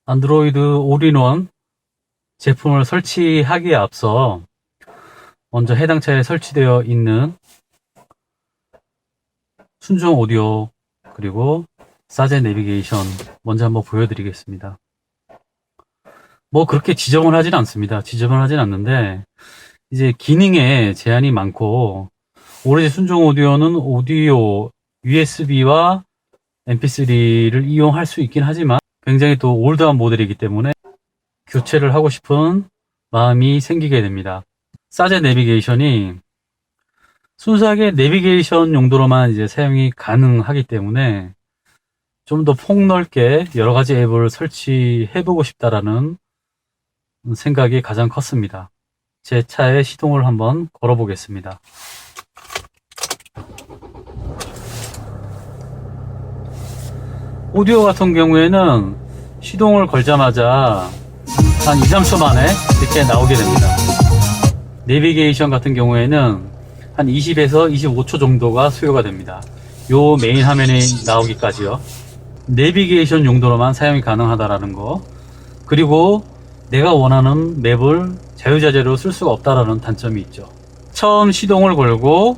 안드로이드 올인원 제품을 설치하기에 앞서 먼저 해당 차에 설치되어 있는 순정 오디오 그리고 사제 내비게이션 먼저 한번 보여드리겠습니다. 뭐 그렇게 지저분하진 않습니다. 지저분하진 않는데 이제 기능에 제한이 많고, 오로지 순정 오디오는 오디오 USB와 MP3를 이용할 수 있긴 하지만 굉장히 또 올드한 모델이기 때문에 교체를 하고 싶은 마음이 생기게 됩니다. 사제 내비게이션이 순수하게 내비게이션 용도로만 이제 사용이 가능하기 때문에 좀 더 폭넓게 여러 가지 앱을 설치해 보고 싶다라는 생각이 가장 컸습니다. 제 차에 시동을 한번 걸어 보겠습니다. 오디오 같은 경우에는 시동을 걸자마자 한 2, 3초 만에 이렇게 나오게 됩니다. 내비게이션 같은 경우에는 한 20에서 25초 정도가 소요가 됩니다. 요 메인 화면에 나오기까지요. 내비게이션 용도로만 사용이 가능하다라는 거, 그리고 내가 원하는 맵을 자유자재로 쓸 수가 없다라는 단점이 있죠. 처음 시동을 걸고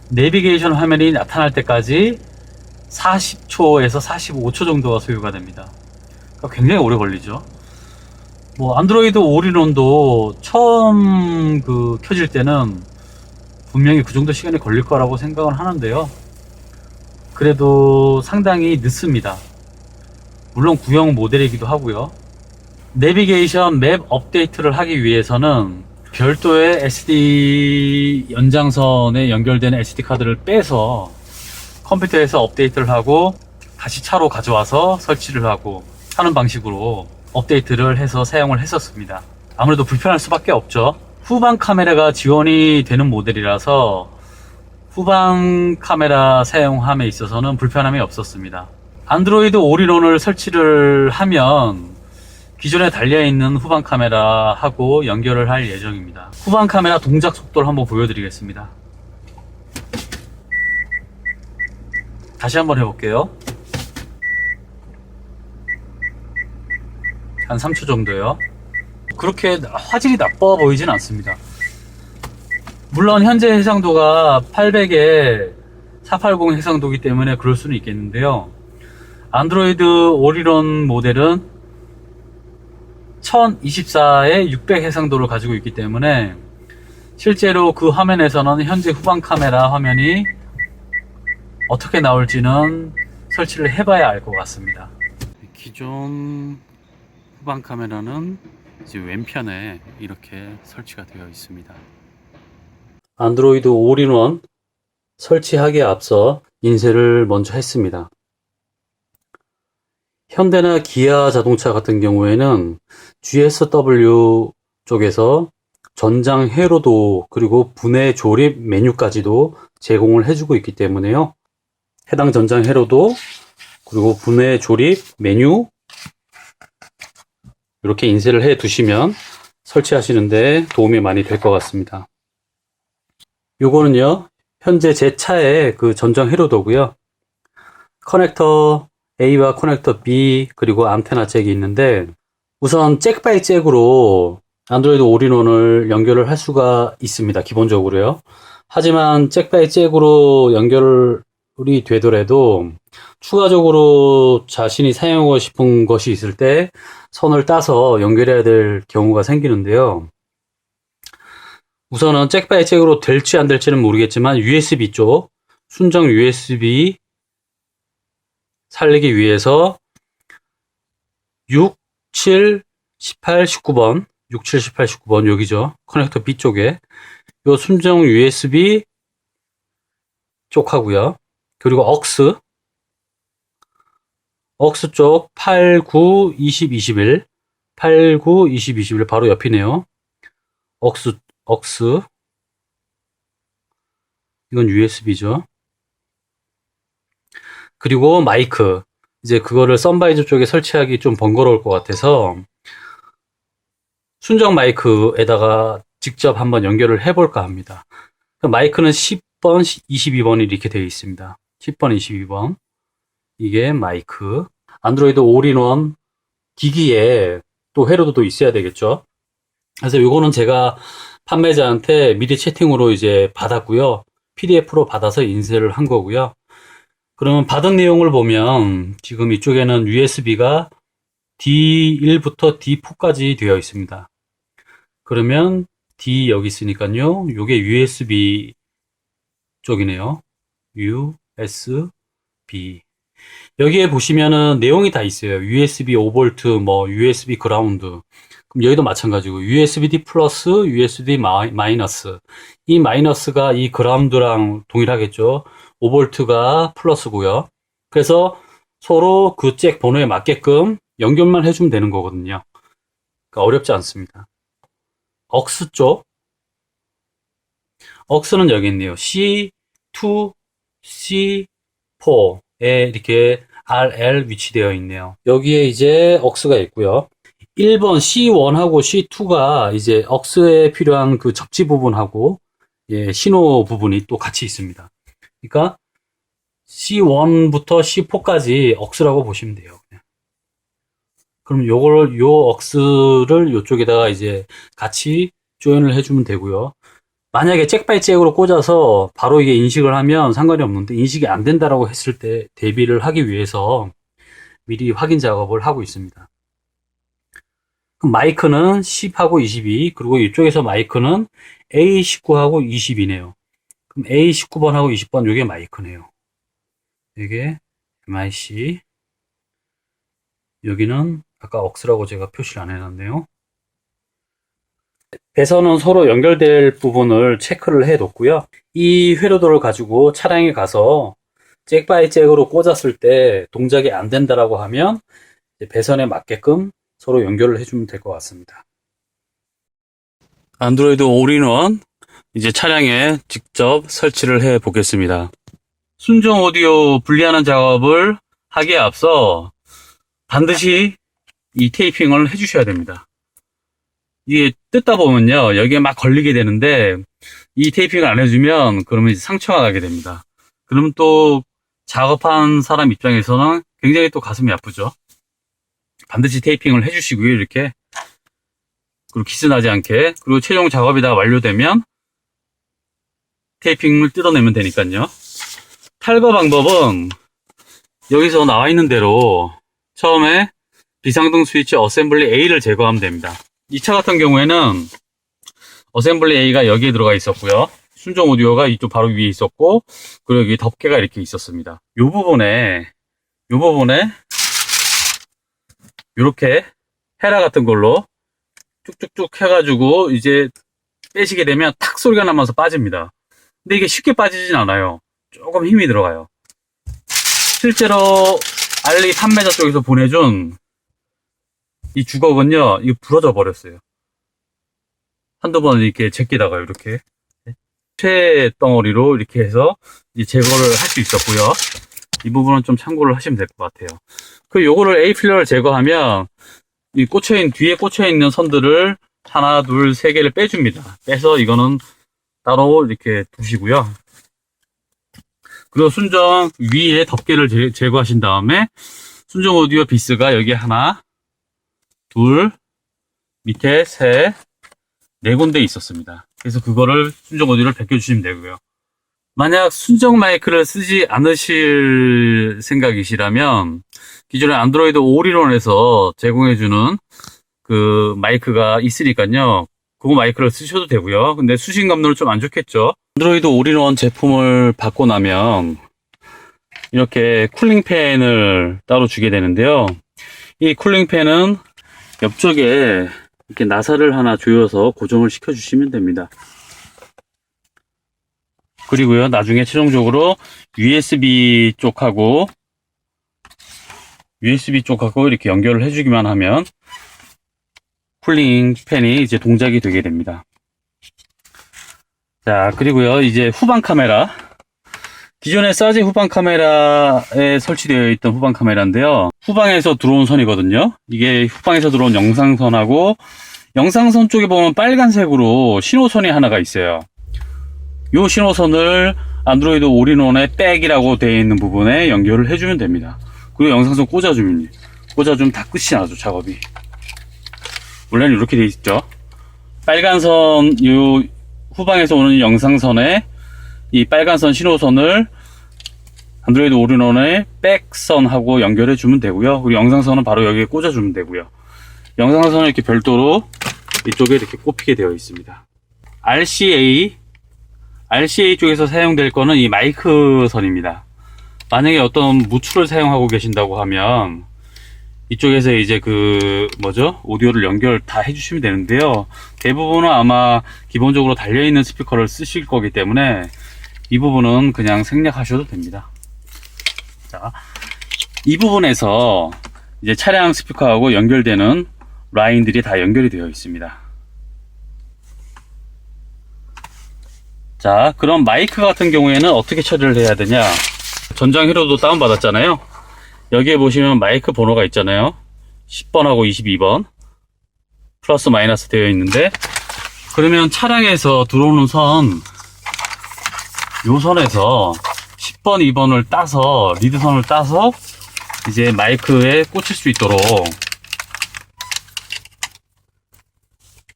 내비게이션 화면이 나타날 때까지 40초에서 45초 정도가 소요가 됩니다. 그러니까 굉장히 오래 걸리죠. 뭐 안드로이드 올인원도 처음 켜질 때는 분명히 그 정도 시간이 걸릴 거라고 생각을 하는데요. 그래도 상당히 늦습니다. 물론 구형 모델이기도 하고요. 내비게이션 맵 업데이트를 하기 위해서는 별도의 SD 연장선에 연결되는 SD카드를 빼서 컴퓨터에서 업데이트를 하고 다시 차로 가져와서 설치를 하고 하는 방식으로 업데이트를 해서 사용을 했었습니다. 아무래도 불편할 수밖에 없죠. 후방 카메라가 지원이 되는 모델이라서 후방 카메라 사용함에 있어서는 불편함이 없었습니다. 안드로이드 올인원을 설치를 하면 기존에 달려있는 후방 카메라하고 연결을 할 예정입니다. 후방 카메라 동작 속도를 한번 보여드리겠습니다. 다시 한번 해볼게요. 한 3초 정도요. 그렇게 화질이 나빠 보이진 않습니다. 물론 현재 해상도가 800에 480 해상도이기 때문에 그럴 수는 있겠는데요. 안드로이드 올인원 모델은 1024에 600 해상도를 가지고 있기 때문에 실제로 그 화면에서는 현재 후방 카메라 화면이 어떻게 나올지는 설치를 해봐야 알 것 같습니다. 기존 후방 카메라는 이제 왼편에 이렇게 설치가 되어 있습니다. 안드로이드 올인원 설치하기에 앞서 인쇄를 먼저 했습니다. 현대나 기아 자동차 같은 경우에는 GSW 쪽에서 전장 회로도 그리고 분해 조립 메뉴까지도 제공을 해주고 있기 때문에요. 해당 전장 회로도 그리고 분해 조립 메뉴 이렇게 인쇄를 해 두시면 설치하시는데 도움이 많이 될 것 같습니다. 요거는요, 현재 제 차의 그 전장 회로도고요. 커넥터 A와 커넥터 B 그리고 안테나 잭이 있는데, 우선 잭 바이 잭으로 안드로이드 올인원을 연결을 할 수가 있습니다. 기본적으로요. 하지만 잭 바이 잭으로 연결이 되더라도 추가적으로 자신이 사용하고 싶은 것이 있을 때 선을 따서 연결해야 될 경우가 생기는데요. 우선은 잭 바이 잭으로 될지 안 될지는 모르겠지만 USB 쪽 순정 USB 살리기 위해서 6, 7, 18, 19번 6, 7, 18, 19번 여기죠. 커넥터 B 쪽에 요 순정 USB 쪽 하고요. 그리고 aux 쪽 8, 9, 20, 21 8, 9, 20, 21 바로 옆이네요. aux 이건 USB죠. 그리고 마이크, 이제 그거를 썬바이저 쪽에 설치하기 좀 번거로울 것 같아서 순정 마이크에다가 직접 한번 연결을 해볼까 합니다. 마이크는 10번, 22번이 이렇게 되어 있습니다. 10번, 22번. 이게 마이크. 안드로이드 올인원 기기에 또 회로도 있어야 되겠죠. 그래서 요거는 제가 판매자한테 미리 채팅으로 이제 받았고요. PDF로 받아서 인쇄를 한 거고요. 그러면 받은 내용을 보면 지금 이쪽에는 USB가 D1부터 D4까지 되어 있습니다. 그러면 D 여기 있으니까요. 요게 USB 쪽이네요. USB. 여기에 보시면은 내용이 다 있어요. USB 5V, 뭐 USB 그라운드. 그럼 여기도 마찬가지고 USB-D 플러스, USB 마이너스. 이 마이너스가 이 그라운드랑 동일하겠죠. 5V가 플러스고요. 그래서 서로 그 잭 번호에 맞게끔 연결만 해주면 되는 거거든요. 그러니까 어렵지 않습니다. aux 쪽. aux는 여기 있네요. C2, C4에 이렇게 RL 위치되어 있네요. 여기에 이제 aux가 있고요. 1번 C1하고 C2가 이제 aux에 필요한 그 접지 부분하고 예, 신호 부분이 또 같이 있습니다. 그러니까 C1부터 C4까지 aux라고 보시면 돼요. 그럼 요걸 요 aux를 요쪽에다가 이제 같이 조인을 해주면 되고요. 만약에 잭 바이 잭으로 꽂아서 바로 이게 인식을 하면 상관이 없는데 인식이 안 된다라고 했을 때 대비를 하기 위해서 미리 확인 작업을 하고 있습니다. 그럼 마이크는 10하고 22, 그리고 이쪽에서 마이크는 A19하고 22네요. 그럼 A19번하고 20번 요게 마이크네요. 이게 MIC. 여기는 아까 aux라고 제가 표시를 안 해놨네요. 배선은 서로 연결될 부분을 체크를 해 뒀고요. 이 회로도를 가지고 차량에 가서 잭 바이 잭으로 꽂았을 때 동작이 안 된다라고 하면 배선에 맞게끔 서로 연결을 해주면 될 것 같습니다. 안드로이드 올인원 이제 차량에 직접 설치를 해 보겠습니다. 순정 오디오 분리하는 작업을 하기에 앞서 반드시 이 테이핑을 해 주셔야 됩니다. 이게 뜯다 보면요 여기에 막 걸리게 되는데 이 테이핑을 안 해주면 그러면 이제 상처가 나게 됩니다. 그러면 또 작업한 사람 입장에서는 굉장히 또 가슴이 아프죠. 반드시 테이핑을 해주시고요. 이렇게 그리고 기스 나지 않게. 그리고 최종 작업이 다 완료되면 테이핑을 뜯어내면 되니까요. 탈거 방법은 여기서 나와 있는 대로 처음에 비상등 스위치 어셈블리 A를 제거하면 됩니다. 이 차 같은 경우에는 어셈블리 A가 여기에 들어가 있었고요. 순정 오디오가 이쪽 바로 위에 있었고, 그리고 여기 덮개가 이렇게 있었습니다. 요 부분에 이렇게 헤라 같은 걸로 쭉쭉쭉 해가지고 이제 빼시게 되면 탁 소리가 나면서 빠집니다. 근데 이게 쉽게 빠지진 않아요. 조금 힘이 들어가요. 실제로 알리 판매자 쪽에서 보내준 이 주걱은요, 이거 부러져 버렸어요. 한두 번 이렇게 제끼다가 이렇게 쇠 덩어리로 이렇게 해서 이제 제거를 할 수 있었고요. 이 부분은 좀 참고를 하시면 될 것 같아요. 그 요거를 A 필러를 제거하면 이 뒤에 꽂혀있는 선들을 하나, 둘, 세 개를 빼줍니다. 빼서 이거는 따로 이렇게 두시고요. 그리고 순정 위에 덮개를 제거하신 다음에 순정 오디오 비스가 여기 하나, 둘, 밑에 셋, 네 군데 있었습니다. 그래서 그거를 순정 오디오를 벗겨주시면 되고요. 만약 순정 마이크를 쓰지 않으실 생각이시라면 기존에 안드로이드 올인원에서 제공해주는 그 마이크가 있으니까요. 그거 마이크를 쓰셔도 되고요. 근데 수신 감도는 좀 안 좋겠죠. 안드로이드 올인원 제품을 받고 나면 이렇게 쿨링팬을 따로 주게 되는데요. 이 쿨링팬은 옆쪽에 이렇게 나사를 하나 조여서 고정을 시켜주시면 됩니다. 그리고요, 나중에 최종적으로 USB 쪽하고 이렇게 연결을 해주기만 하면 쿨링 팬이 이제 동작이 되게 됩니다. 자, 그리고요, 이제 후방 카메라. 기존에 사제 후방 카메라에 설치되어 있던 후방 카메라인데요. 후방에서 들어온 선이거든요. 이게 후방에서 들어온 영상선하고 영상선 쪽에 보면 빨간색으로 신호선이 하나가 있어요. 이 신호선을 안드로이드 올인원의 백이라고 되어 있는 부분에 연결을 해주면 됩니다. 그리고 영상선 꽂아주면 꽂아주면 다 끝이 나죠, 작업이. 원래는 이렇게 돼 있죠. 빨간 선, 요 후방에서 오는 영상선에 이 빨간 선 신호선을 안드로이드 올인원의 백선하고 연결해 주면 되고요. 그리고 영상선은 바로 여기에 꽂아 주면 되고요. 영상선은 이렇게 별도로 이쪽에 이렇게 꼽히게 되어 있습니다. RCA 쪽에서 사용될 거는 이 마이크 선입니다. 만약에 어떤 무출을 사용하고 계신다고 하면 이쪽에서 이제 오디오를 연결 다 해주시면 되는데요. 대부분은 아마 기본적으로 달려있는 스피커를 쓰실 거기 때문에 이 부분은 그냥 생략하셔도 됩니다. 자, 이 부분에서 이제 차량 스피커하고 연결되는 라인들이 다 연결이 되어 있습니다. 자, 그럼 마이크 같은 경우에는 어떻게 처리를 해야 되냐? 전장 회로도 다운받았잖아요. 여기에 보시면 마이크 번호가 있잖아요. 10번하고 22번 플러스 마이너스 되어 있는데, 그러면 차량에서 들어오는 요 선에서 10번, 2번을 따서 리드선을 따서 이제 마이크에 꽂힐 수 있도록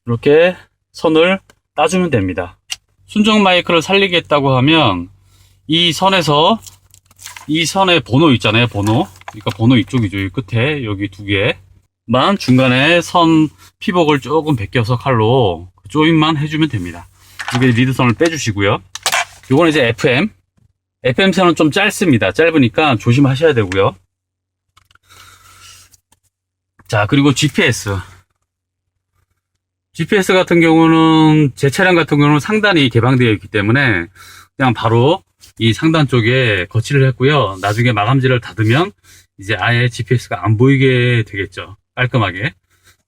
이렇게 선을 따주면 됩니다. 순정 마이크를 살리겠다고 하면 이 선에서 이 선의 번호 있잖아요. 그러니까 번호 이쪽이죠. 이 끝에 여기 두 개만 중간에 선 피복을 조금 벗겨서 칼로 조인만 해주면 됩니다. 이게 리드선을 빼주시고요. 요건 이제 FM 선은 좀 짧습니다. 짧으니까 조심하셔야 되고요. 자, 그리고 GPS 같은 경우는 제 차량 같은 경우는 상단이 개방되어 있기 때문에 그냥 바로 이 상단 쪽에 거치를 했고요. 나중에 마감재를 닫으면 이제 아예 GPS가 안 보이게 되겠죠. 깔끔하게.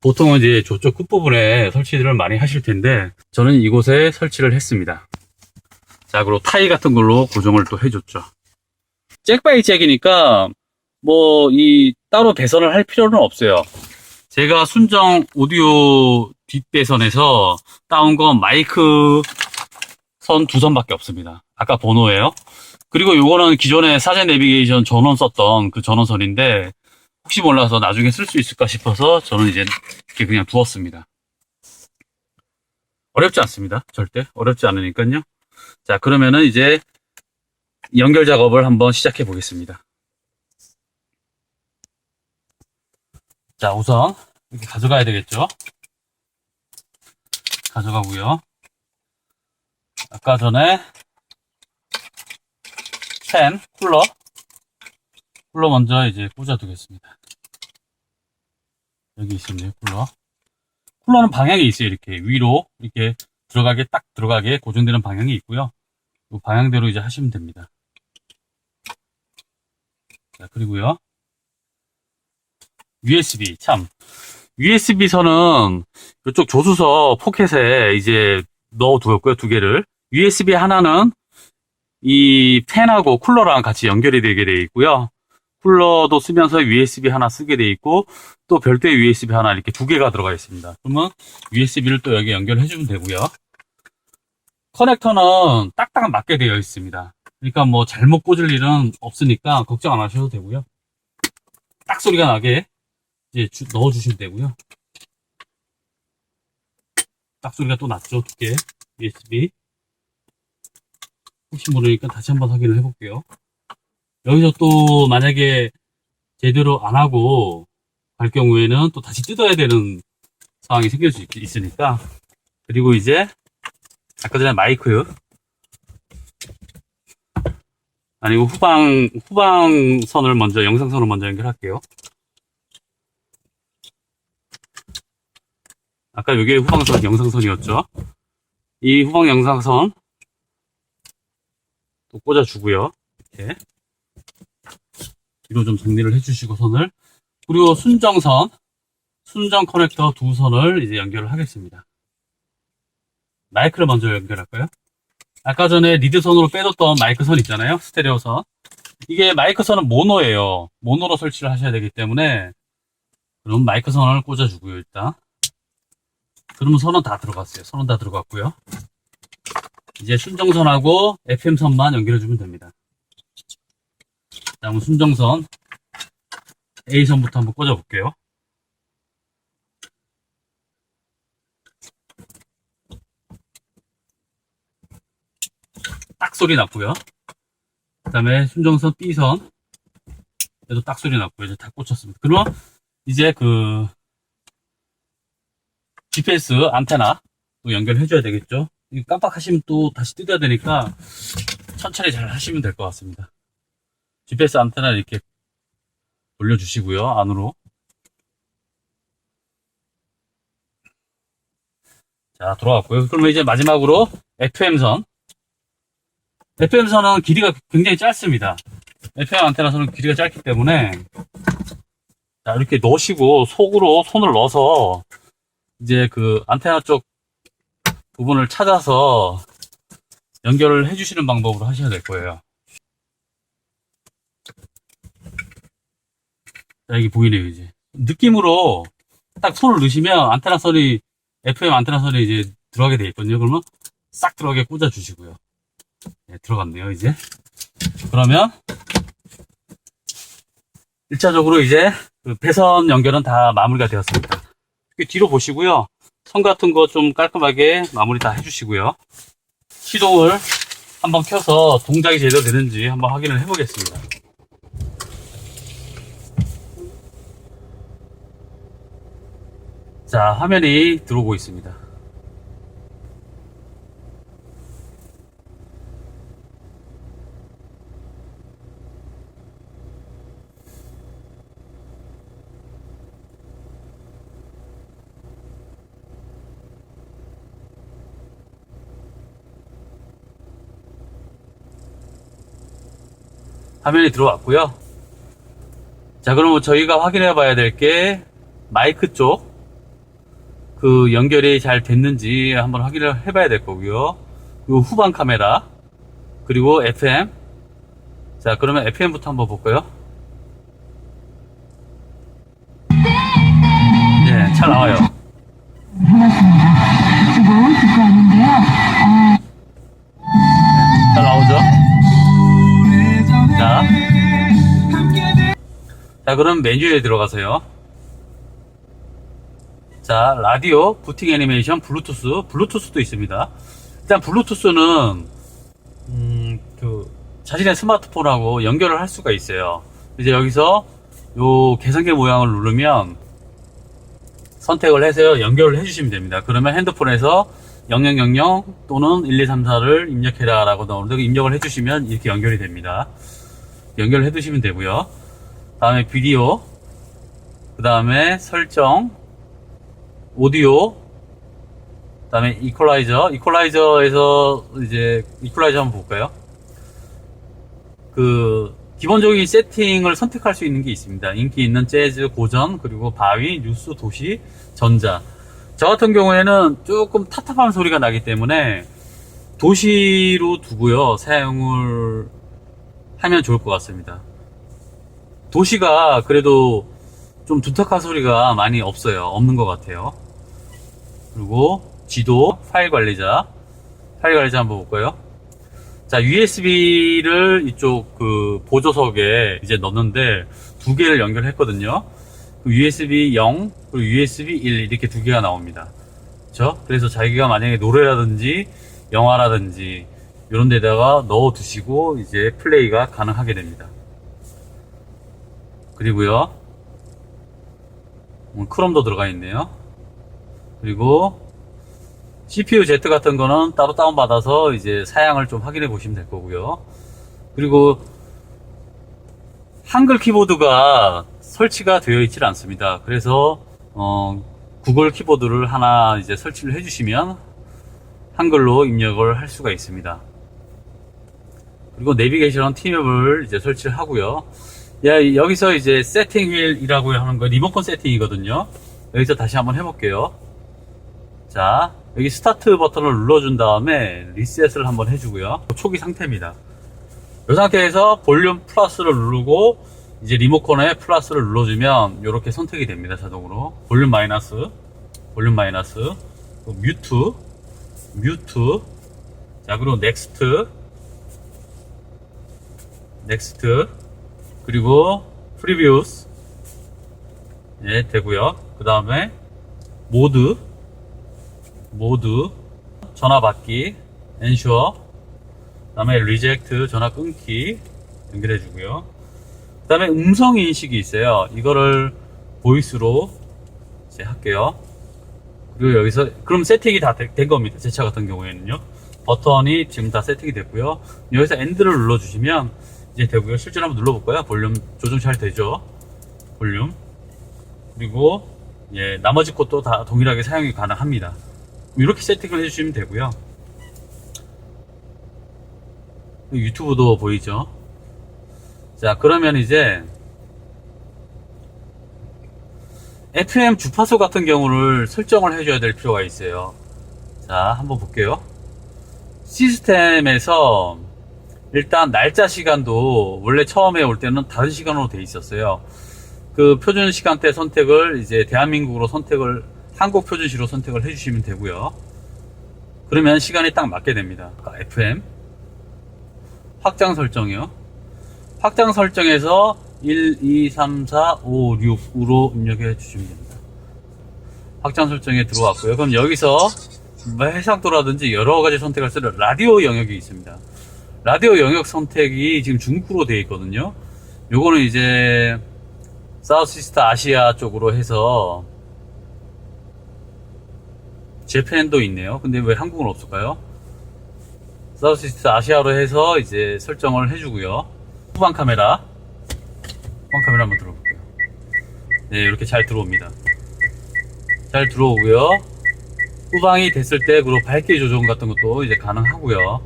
보통은 이제 저쪽 끝부분에 설치를 많이 하실 텐데 저는 이곳에 설치를 했습니다. 자, 그리고 타이 같은 걸로 고정을 또 해줬죠. 잭 바이 잭이니까 따로 배선을 할 필요는 없어요. 제가 순정 오디오 뒷배선에서 따온 건 마이크 선 2선밖에 없습니다. 아까 번호예요. 그리고 요거는 기존에 사제 내비게이션 전원 썼던 그 전원선인데 혹시 몰라서 나중에 쓸 수 있을까 싶어서 저는 이제 이렇게 그냥 두었습니다. 어렵지 않습니다. 절대 어렵지 않으니까요. 자, 그러면은 이제 연결 작업을 한번 시작해 보겠습니다. 자, 우선 이렇게 가져가야 되겠죠. 가져가고요. 아까 전에 쿨러 먼저 이제 꽂아 두겠습니다. 여기 있습니다. 쿨러는 방향이 있어요. 이렇게 위로 이렇게 딱 들어가게 고정되는 방향이 있고요. 이 방향대로 이제 하시면 됩니다. 자, 그리고요. USB 선은 이쪽 조수석 포켓에 이제 넣어두었고요. 2개를. USB 하나는 이 팬하고 쿨러랑 같이 연결이 되게 되어 있고요. 쿨러도 쓰면서 USB 하나 쓰게 되어 있고 또 별도의 USB 하나 이렇게 2개가 들어가 있습니다. 그러면 USB를 또 여기 연결해 주면 되고요. 커넥터는 딱딱 맞게 되어 있습니다. 그러니까 잘못 꽂을 일은 없으니까 걱정 안 하셔도 되고요. 딱 소리가 나게 이제 넣어 주시면 되고요. 딱 소리가 또 났죠. 2개 USB. 혹시 모르니까 다시 한번 확인을 해볼게요. 여기서 또 만약에 제대로 안 하고 갈 경우에는 또 다시 뜯어야 되는 상황이 생길 수 있으니까. 그리고 이제 아까 전에 마이크 아니고 후방 선을 먼저 영상선을 먼저 연결할게요. 아까 이게 후방선 영상선이었죠. 이 후방 영상선 또 꽂아주고요. 이렇게 뒤로 좀 정리를 해주시고 선을. 그리고 순정 커넥터 2선을 이제 연결을 하겠습니다. 마이크를 먼저 연결할까요? 아까 전에 리드선으로 빼뒀던 마이크 선 있잖아요. 스테레오 선. 이게 마이크 선은 모노예요. 모노로 설치를 하셔야 되기 때문에 그럼 마이크 선을 꽂아주고요. 일단 그러면 선은 다 들어갔어요. 선은 다 들어갔고요. 이제 순정선하고 FM선만 연결해주면 됩니다. 다음은 순정선 A선부터 한번 꽂아 볼게요. 딱 소리 났고요. 그 다음에 순정선 B선 얘도 딱 소리 났고요. 이제 다 꽂혔습니다. 그럼 이제 그 GPS 안테나 또 연결해 줘야 되겠죠. 이거 깜빡하시면 또 다시 뜯어야 되니까 천천히 잘 하시면 될 것 같습니다. GPS 안테나 이렇게 돌려주시고요. 안으로. 자, 돌아왔고요. 그러면 이제 마지막으로 FM선. FM선은 길이가 굉장히 짧습니다. FM 안테나선은 길이가 짧기 때문에 자, 이렇게 넣으시고 속으로 손을 넣어서 이제 그 안테나 쪽 부분을 찾아서 연결을 해주시는 방법으로 하셔야 될 거예요. 자, 여기 보이네요, 이제. 느낌으로 딱 손을 넣으시면 안테나 선이, FM 안테나 선이 이제 들어가게 되어 있거든요. 그러면 싹 들어가게 꽂아주시고요. 네, 들어갔네요, 이제. 그러면 1차적으로 이제 그 배선 연결은 다 마무리가 되었습니다. 뒤로 보시고요. 선 같은 거 좀 깔끔하게 마무리 다 해주시고요. 시동을 한번 켜서 동작이 제대로 되는지 한번 확인을 해보겠습니다. 자, 화면이 들어오고 있습니다. 화면이 들어왔고요. 자, 그러면 저희가 확인해 봐야 될 게 마이크 쪽 그 연결이 잘 됐는지 한번 확인을 해 봐야 될 거고요. 그리고 후방 카메라, 그리고 FM. 자, 그러면 FM부터 한번 볼까요? 네, 잘 나와요. 반갑습니다. 지금 듣고 왔는데요. 잘 나오죠? 자, 자, 그럼 메뉴에 들어가세요. 자, 라디오, 부팅 애니메이션, 블루투스도 있습니다. 일단 블루투스는 자신의 스마트폰하고 연결을 할 수가 있어요. 이제 여기서 요 계산기 모양을 누르면 선택을 해서 연결을 해주시면 됩니다. 그러면 핸드폰에서 0000 또는 1234를 입력해라 라고 나오는데 입력을 해주시면 이렇게 연결이 됩니다. 연결을 해두시면 되고요. 다음에 비디오, 그 다음에 설정, 오디오, 그 다음에 이퀄라이저에서 이제 이퀄라이저 한번 볼까요? 그 기본적인 세팅을 선택할 수 있는 게 있습니다. 인기 있는 재즈, 고전, 그리고 바위, 뉴스, 도시, 전자. 저 같은 경우에는 조금 탑탑한 소리가 나기 때문에 도시로 두고요, 사용을 하면 좋을 것 같습니다. 도시가 그래도 좀 두텁한 소리가 많이 없는 것 같아요. 그리고 지도, 파일 관리자 한번 볼까요? 자, USB를 이쪽 그 보조석에 이제 넣는데 두 개를 연결했거든요. USB 0, 그리고 USB 1 이렇게 두 개가 나옵니다. 그렇죠? 그래서 자기가 만약에 노래라든지 영화라든지 이런 데다가 넣어 두시고 이제 플레이가 가능하게 됩니다. 그리고요, 크롬도 들어가 있네요. 그리고 CPU Z 같은 거는 따로 다운받아서 이제 사양을 좀 확인해 보시면 될 거고요. 그리고 한글 키보드가 설치가 되어 있질 않습니다. 그래서 구글 키보드를 하나 이제 설치를 해주시면 한글로 입력을 할 수가 있습니다. 그리고 내비게이션 T맵을 이제 설치를 하고요. 여기서 이제 세팅 휠이라고 하는 거 리모컨 세팅이거든요. 여기서 다시 한번 해볼게요. 자, 여기 스타트 버튼을 눌러준 다음에 리셋을 한번 해주고요. 초기 상태입니다. 이 상태에서 볼륨 플러스를 누르고 이제 리모컨에 플러스를 눌러주면 이렇게 선택이 됩니다. 자동으로 볼륨 마이너스, 뮤트, 자, 그리고 넥스트, 그리고 프리뷰스, 예, 되고요. 그 다음에 모드, 전화 받기, ensure, 그 다음에 reject, 전화 끊기 연결해 주고요. 그 다음에 음성 인식이 있어요. 이거를 보이스로 이제 할게요. 그리고 여기서 그럼 세팅이 다 된 겁니다. 제 차 같은 경우에는요. 버튼이 지금 다 세팅이 됐고요. 여기서 엔드를 눌러주시면 이제 되고요. 실제로 한번 눌러볼까요? 볼륨 조정 잘 되죠? 볼륨. 그리고 예, 나머지 것도 다 동일하게 사용이 가능합니다. 이렇게 세팅을 해주시면 되고요. 유튜브도 보이죠? 자, 그러면 이제 FM 주파수 같은 경우를 설정을 해줘야 될 필요가 있어요. 자, 한번 볼게요. 시스템에서 일단 날짜 시간도 원래 처음에 올 때는 다른 시간으로 돼 있었어요. 그 표준 시간대 선택을 이제 대한민국으로 선택을 한국 표준시로 선택을 해주시면 되고요. 그러면 시간이 딱 맞게 됩니다. FM 확장 설정이요. 확장 설정에서 1, 2, 3, 4, 5, 6으로 입력해 주시면 됩니다. 확장 설정에 들어왔고요. 그럼 여기서 해상도라든지 여러 가지 선택을 할 수 있는 라디오 영역이 있습니다. 라디오 영역 선택이 지금 중국으로 되어 있거든요. 요거는 이제 사우스이스트 아시아 쪽으로 해서 재팬도 있네요. 근데 왜 한국은 없을까요? 사우스이스트 아시아로 해서 이제 설정을 해주고요. 후방 카메라 한번 들어볼게요. 네, 이렇게 잘 들어옵니다. 잘 들어오고요. 후방이 됐을 때 그리고 밝기 조정 같은 것도 이제 가능하고요.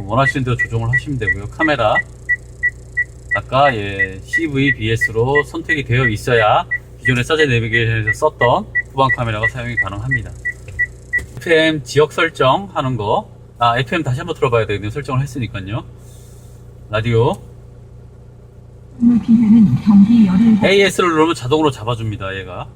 원하시는 대로 조정을 하시면 되고요. 카메라 아까 예, CVBS로 선택이 되어 있어야 기존의 사제 내비게이션에서 썼던 후방 카메라가 사용이 가능합니다. FM 지역 설정 하는 거, FM 다시 한번 들어봐야 되겠네요. 설정을 했으니까요. 라디오 비는 경기 열흘 AS를 누르면 자동으로 잡아줍니다. 얘가.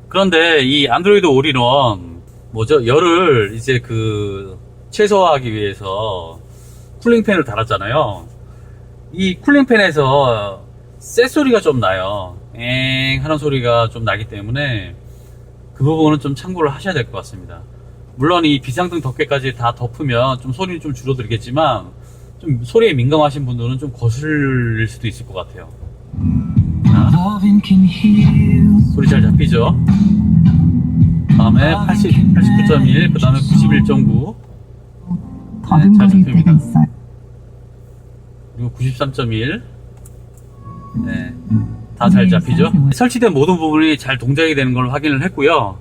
그런데 이 안드로이드 올인원 뭐죠? 열을 이제 그 최소화하기 위해서 쿨링팬을 달았잖아요. 이 쿨링팬에서 쇳 소리가 좀 나요. 엥 하는 소리가 좀 나기 때문에 그 부분은 좀 참고를 하셔야 될 것 같습니다. 물론 이 비상등 덮개까지 다 덮으면 좀 소리는 좀 줄어들겠지만 좀 소리에 민감하신 분들은 좀 거슬릴 수도 있을 것 같아요. 자, 소리 잘 잡히죠? 다음에 89.1, 그 다음에 91.9. 더듬거릴 때가 있어요. 그리고 93.1. 네. 다 잘 잡히죠? 설치된 모든 부분이 잘 동작이 되는 걸 확인을 했고요.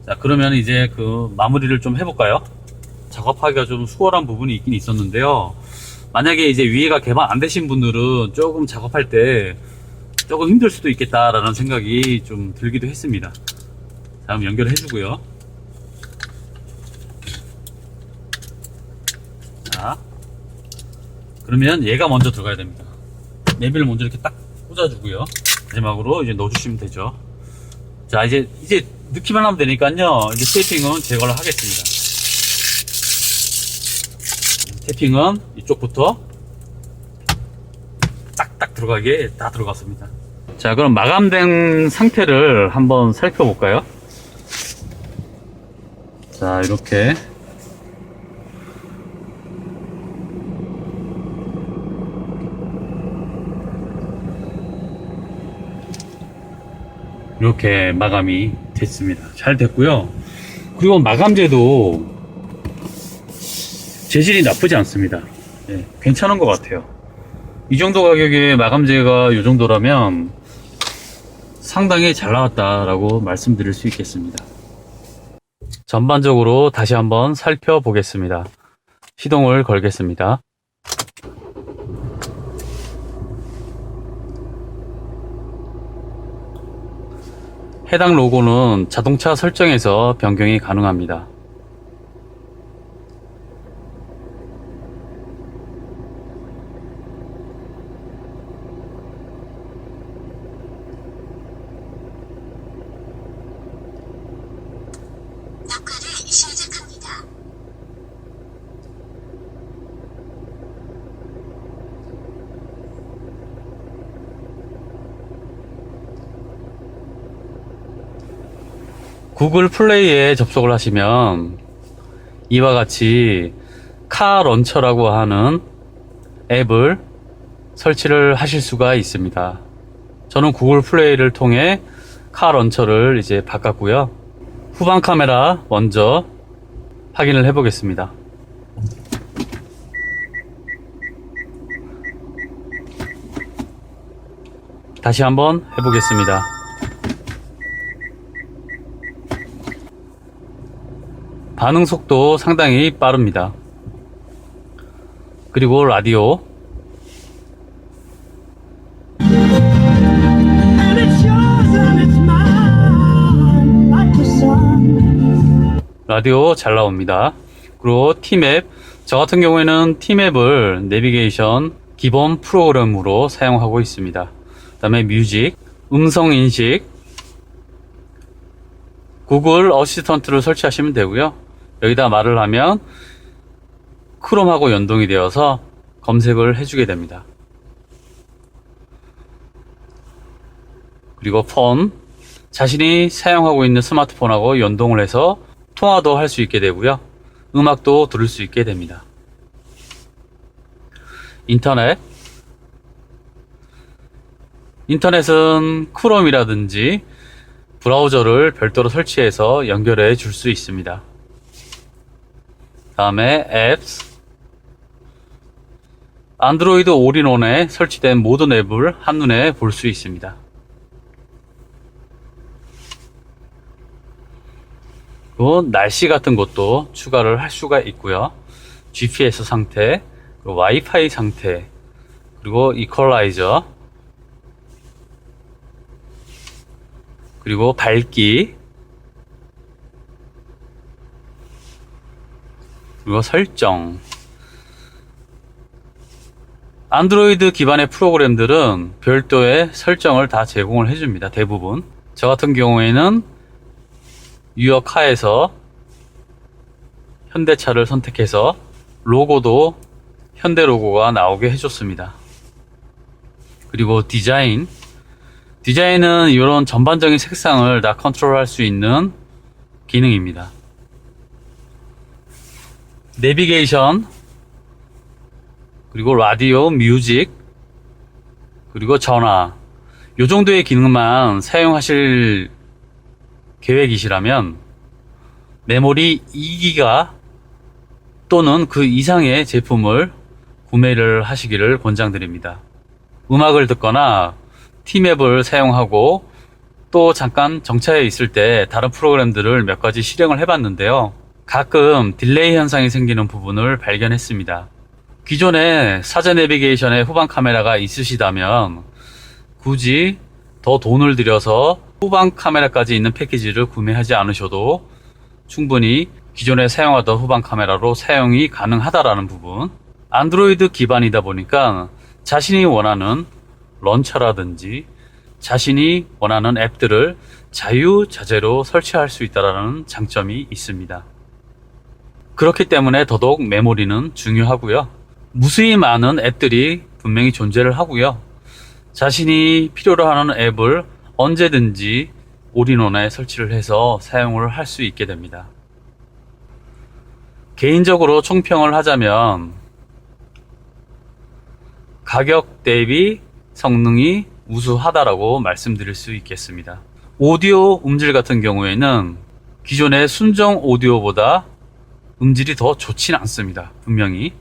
자, 그러면 이제 그 마무리를 좀 해볼까요? 작업하기가 좀 수월한 부분이 있긴 있었는데요. 만약에 이제 위에가 개방 안 되신 분들은 조금 작업할 때 조금 힘들 수도 있겠다라는 생각이 좀 들기도 했습니다. 자, 그럼 연결을 해주고요. 자, 그러면 얘가 먼저 들어가야 됩니다. 내비를 먼저 이렇게 딱 꽂아주고요. 마지막으로 이제 넣어주시면 되죠. 자, 이제 넣기만 하면 되니까요. 이제 테이핑은 제거를 하겠습니다. 테이핑은 이쪽부터 딱딱 들어가게 다 들어갔습니다. 자, 그럼 마감된 상태를 한번 살펴볼까요? 자, 이렇게 마감이 됐습니다. 잘 됐고요. 그리고 마감재도 재질이 나쁘지 않습니다. 예, 괜찮은 것 같아요. 이 정도 가격에 마감재가 이 정도라면 상당히 잘 나왔다라고 말씀드릴 수 있겠습니다. 전반적으로 다시 한번 살펴보겠습니다. 시동을 걸겠습니다. 해당 로고는 자동차 설정에서 변경이 가능합니다. 구글 플레이에 접속을 하시면 이와 같이 카 런처라고 하는 앱을 설치를 하실 수가 있습니다. 저는 구글 플레이를 통해 카 런처를 이제 바꿨고요. 후방 카메라 먼저 확인을 해 보겠습니다. 다시 한번 해 보겠습니다. 반응 속도 상당히 빠릅니다. 그리고 라디오, 라디오 잘 나옵니다. 그리고 T맵, 저 같은 경우에는 T맵을 내비게이션 기본 프로그램으로 사용하고 있습니다. 그 다음에 뮤직, 음성 인식, 구글 어시스턴트를 설치하시면 되고요. 여기다 말을 하면 크롬하고 연동이 되어서 검색을 해주게 됩니다. 그리고 폰, 자신이 사용하고 있는 스마트폰하고 연동을 해서 통화도 할 수 있게 되고요. 음악도 들을 수 있게 됩니다. 인터넷은 크롬이라든지 브라우저를 별도로 설치해서 연결해 줄 수 있습니다. 다음에 앱스, 안드로이드 올인원에 설치된 모든 앱을 한눈에 볼 수 있습니다. 그리고 날씨 같은 것도 추가를 할 수가 있고요. GPS 상태, 그리고 와이파이 상태, 그리고 이퀄라이저, 그리고 밝기, 그리고 설정. 안드로이드 기반의 프로그램들은 별도의 설정을 다 제공을 해줍니다. 대부분. 저 같은 경우에는 유어카에서 현대차를 선택해서 로고도 현대 로고가 나오게 해줬습니다. 그리고 디자인은 이런 전반적인 색상을 다 컨트롤할 수 있는 기능입니다. 내비게이션, 그리고 라디오, 뮤직, 그리고 전화, 요 정도의 기능만 사용하실 계획이시라면 메모리 2기가 또는 그 이상의 제품을 구매를 하시기를 권장드립니다. 음악을 듣거나 T맵을 사용하고 또 잠깐 정차해 있을 때 다른 프로그램들을 몇 가지 실행을 해봤는데요. 가끔 딜레이 현상이 생기는 부분을 발견했습니다. 기존에 사제 내비게이션에 후방 카메라가 있으시다면 굳이 더 돈을 들여서 후방 카메라까지 있는 패키지를 구매하지 않으셔도 충분히 기존에 사용하던 후방 카메라로 사용이 가능하다라는 부분. 안드로이드 기반이다 보니까 자신이 원하는 런처라든지 자신이 원하는 앱들을 자유자재로 설치할 수 있다는 장점이 있습니다. 그렇기 때문에 더더욱 메모리는 중요하고요. 무수히 많은 앱들이 분명히 존재를 하고요. 자신이 필요로 하는 앱을 언제든지 올인원에 설치를 해서 사용을 할 수 있게 됩니다. 개인적으로 총평을 하자면 가격 대비 성능이 우수하다라고 말씀드릴 수 있겠습니다. 오디오 음질 같은 경우에는 기존의 순정 오디오보다 음질이 더 좋진 않습니다. 분명히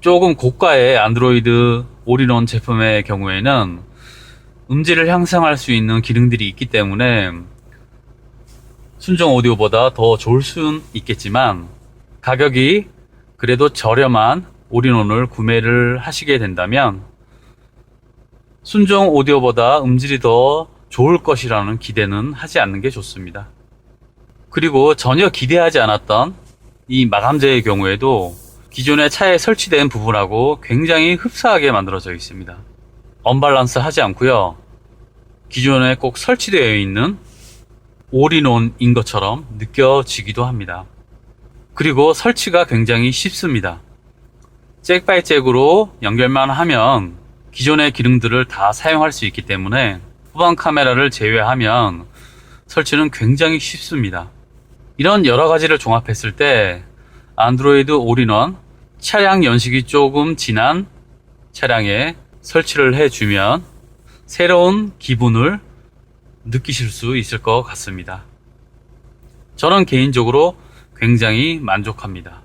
조금 고가의 안드로이드 올인원 제품의 경우에는 음질을 향상할 수 있는 기능들이 있기 때문에 순정 오디오보다 더 좋을 수는 있겠지만 가격이 그래도 저렴한 올인원을 구매를 하시게 된다면 순정 오디오보다 음질이 더 좋을 것이라는 기대는 하지 않는 게 좋습니다. 그리고 전혀 기대하지 않았던 이 마감재의 경우에도 기존의 차에 설치된 부분하고 굉장히 흡사하게 만들어져 있습니다. 언밸런스 하지 않고요. 기존에 꼭 설치되어 있는 올인원인 것처럼 느껴지기도 합니다. 그리고 설치가 굉장히 쉽습니다. 잭 바이 잭으로 연결만 하면 기존의 기능들을 다 사용할 수 있기 때문에 후방 카메라를 제외하면 설치는 굉장히 쉽습니다. 이런 여러 가지를 종합했을 때 안드로이드 올인원 차량 연식이 조금 지난 차량에 설치를 해주면 새로운 기분을 느끼실 수 있을 것 같습니다. 저는 개인적으로 굉장히 만족합니다.